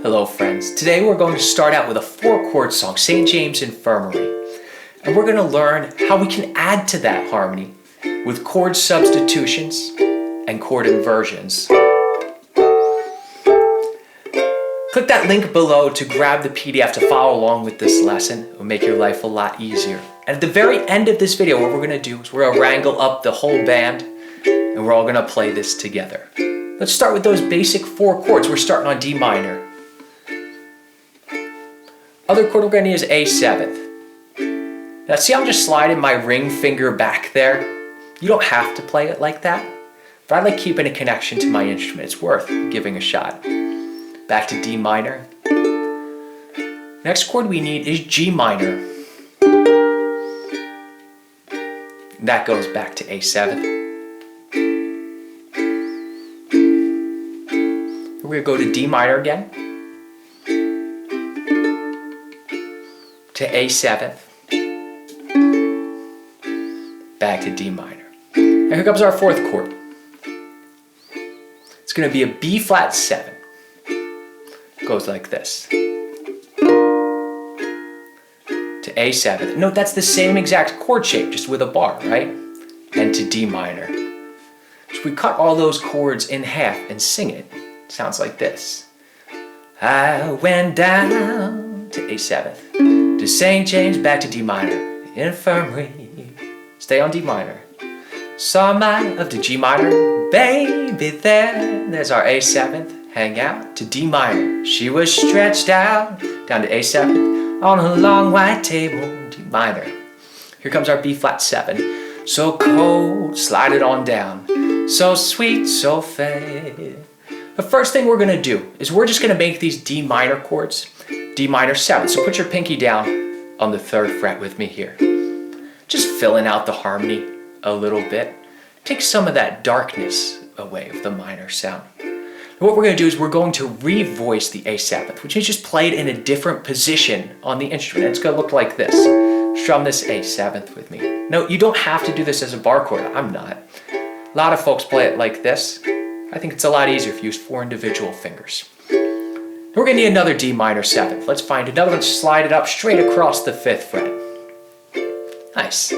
Hello friends, today we're going to start out with a 4-chord song, St James Infirmary. And we're going to learn how we can add to that harmony with chord substitutions and chord inversions. Click that link below to grab the PDF to follow along with this lesson. It will make your life a lot easier. And at the very end of this video, what we're going to do is we're going to wrangle up the whole band and we're all going to play this together. Let's start with those basic 4 chords. We're starting on D minor. Other chord we're going to use A7. Now see, I'm just sliding my ring finger back there. You don't have to play it like that, but I like keeping a connection to my instrument. It's worth giving a shot. Back to D minor. Next chord we need is G minor. That goes back to A7. We're going to go to D minor again. To A7, back to D minor. And here comes our 4th chord. It's going to be a B flat 7. Goes like this. To A7. Note that's the same exact chord shape, just with a bar, right? And to D minor. So we cut all those chords in half and sing it. It sounds like this. I went down to A7. To St. James, back to D minor, Infirmary, stay on D minor. Saw my up to G minor, baby there. There's our A7th, hang out to D minor. She was stretched out, down to A7, on a long white table, D minor. Here comes our B flat 7, so cold, slide it on down. So sweet, so fair. The first thing we're gonna do is we're just gonna make these D minor chords D minor 7. So put your pinky down on the 3rd fret with me here. Just filling out the harmony a little bit. Take some of that darkness away of the minor sound. And what we're going to do is we're going to revoice the A7th, which means just play it in a different position on the instrument. It's going to look like this. Strum this A7th with me. No, you don't have to do this as a bar chord. I'm not. A lot of folks play it like this. I think it's a lot easier if you use 4 individual fingers. We're going to need another D minor 7th. Let's find another one, slide it up straight across the 5th fret. Nice.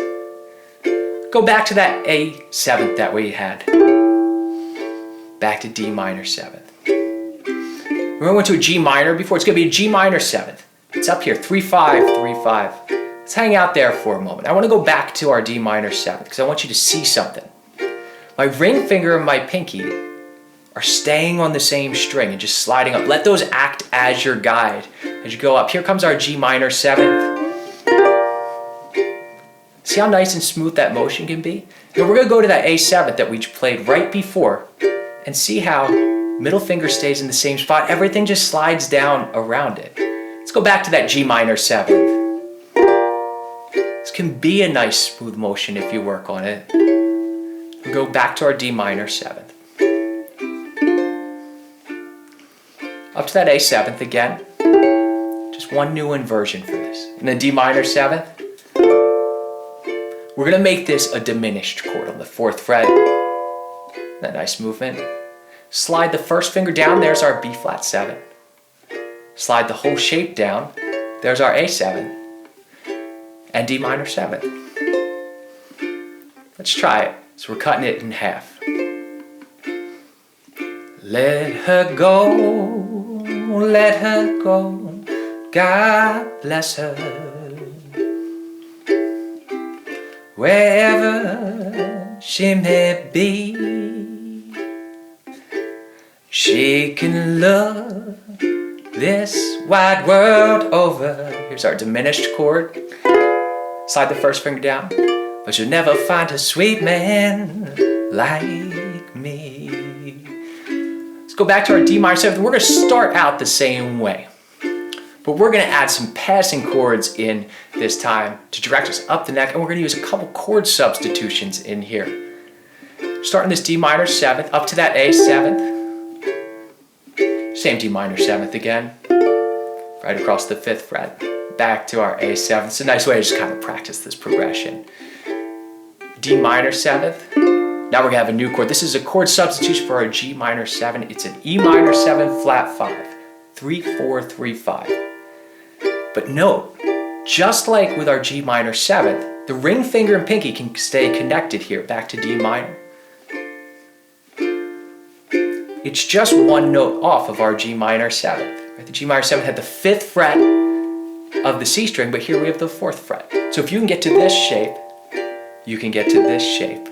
Go back to that A7th that we had. Back to D minor 7th. We went to a G minor before. It's going to be a G minor 7th. It's up here, 3-5, 3-5. Let's hang out there for a moment. I want to go back to our D minor 7th because I want you to see something. My ring finger and my pinky are staying on the same string and just sliding up. Let those act as your guide as you go up. Here comes our G minor 7th. See how nice and smooth that motion can be? Now we're going to go to that A7th that we played right before and see how middle finger stays in the same spot. Everything just slides down around it. Let's go back to that G minor 7th. This can be a nice smooth motion if you work on it. We'll go back to our D minor 7th. Up to that A7th again. Just one new inversion for this. And then D minor 7th. We're going to make this a diminished chord on the 4th fret. That nice movement. Slide the 1st finger down. There's our B flat 7. Slide the whole shape down. There's our A7. And D minor 7th. Let's try it. So we're cutting it in half. Let her go, let her go, God bless her. Wherever she may be, she can love this wide world over. Here's our diminished chord. Slide the 1st finger down, but you'll never find a sweet man like me. Go back to our D minor 7th. We're going to start out the same way, but we're going to add some passing chords in this time to direct us up the neck, and we're going to use a couple chord substitutions in here. Starting this D minor 7th up to that A7th. Same D minor 7th again, right across the 5th fret. Back to our A7th. It's a nice way to just kind of practice this progression. D minor 7th. Now we're going to have a new chord. This is a chord substitution for our G minor 7. It's an E minor 7 flat 5. 3, 4, 3, 5. But note, just like with our G minor 7th, the ring finger and pinky can stay connected here back to D minor. It's just one note off of our G minor 7th. Right? The G minor 7th had the 5th fret of the C string, but here we have the 4th fret. So if you can get to this shape, you can get to this shape.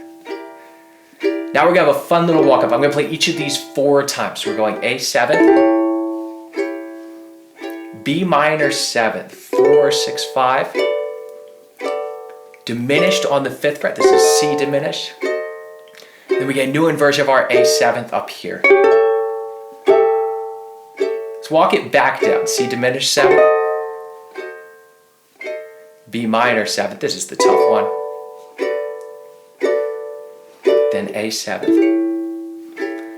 Now we're gonna have a fun little walk up. I'm gonna play each of these 4 times. So we're going A7, B minor 7th, 4, 6, 5, diminished on the 5th fret. This is C diminished. Then we get a new inversion of our A7th up here. Let's walk it back down. C diminished 7th, B minor 7th. This is the tough one. Then A7th.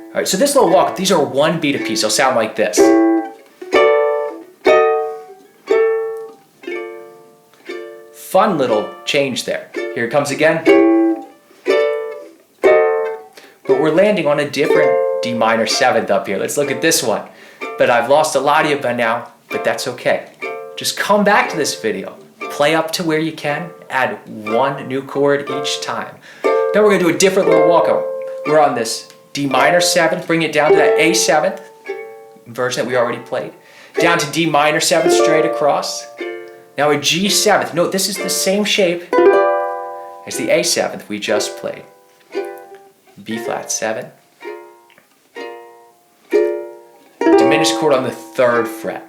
All right, so this little walk, these are 1 beat apiece. They'll sound like this. Fun little change there. Here it comes again. But we're landing on a different D minor 7th up here. Let's look at this one. But I've lost a lot of you by now, but that's okay. Just come back to this video. Play up to where you can. Add 1 new chord each time. Now we're going to do a different little walk-up. We're on this D minor 7th, bring it down to that A7th version that we already played. Down to D minor 7th, straight across. Now a G7th. Note this is the same shape as the A7th we just played. B flat 7. Diminished chord on the 3rd fret.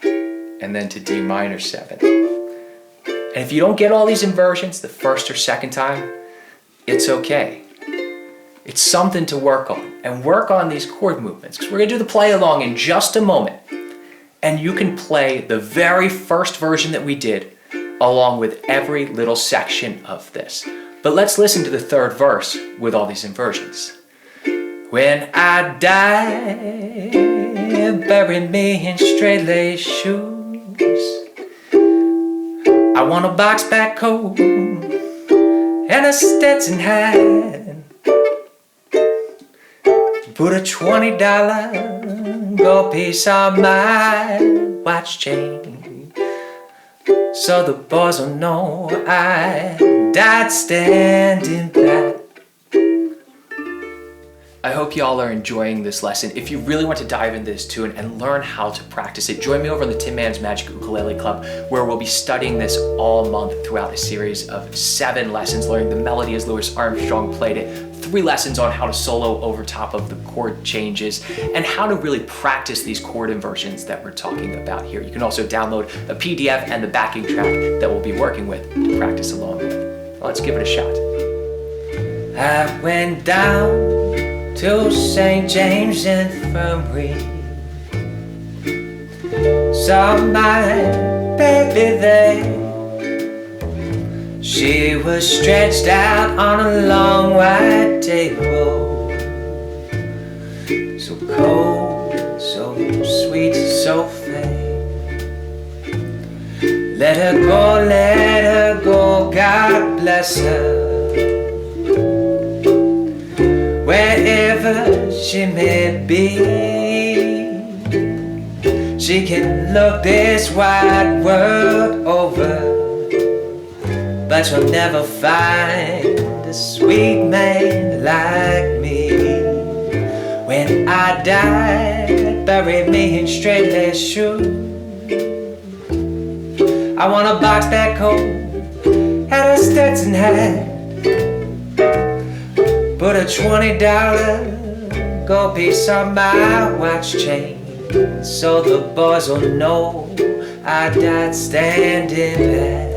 And then to D minor 7. And if you don't get all these inversions the first or second time, it's okay. It's something to work on. And work on these chord movements. Because we're going to do the play along in just a moment. And you can play the very first version that we did along with every little section of this. But let's listen to the 3rd verse with all these inversions. When I die, bury me in straight lace shoes. I want a box back coat and a Stetson hat. Put a $20 gold piece on my watch chain, so the boys will know I died standing back. I hope y'all are enjoying this lesson. If you really want to dive into this tune and learn how to practice it, join me over in the Tin Man's Magic Ukulele Club, where we'll be studying this all month throughout a series of 7 lessons, learning the melody as Louis Armstrong played it, 3 lessons on how to solo over top of the chord changes, and how to really practice these chord inversions that we're talking about here. You can also download a PDF and the backing track that we'll be working with to practice along with. Let's give it a shot. I went down to St James Infirmary, saw my baby there. She was stretched out on a long white table, so cold, so sweet, so fair. Let her go, God bless her. Wherever she may be, she can look this wide world over, but you'll never find a sweet man like me. When I die, bury me in straight lace shoes. I want a box back coat and a Stetson hat. Put a $20 gold piece on my watch chain, so the boys will know I died standing back.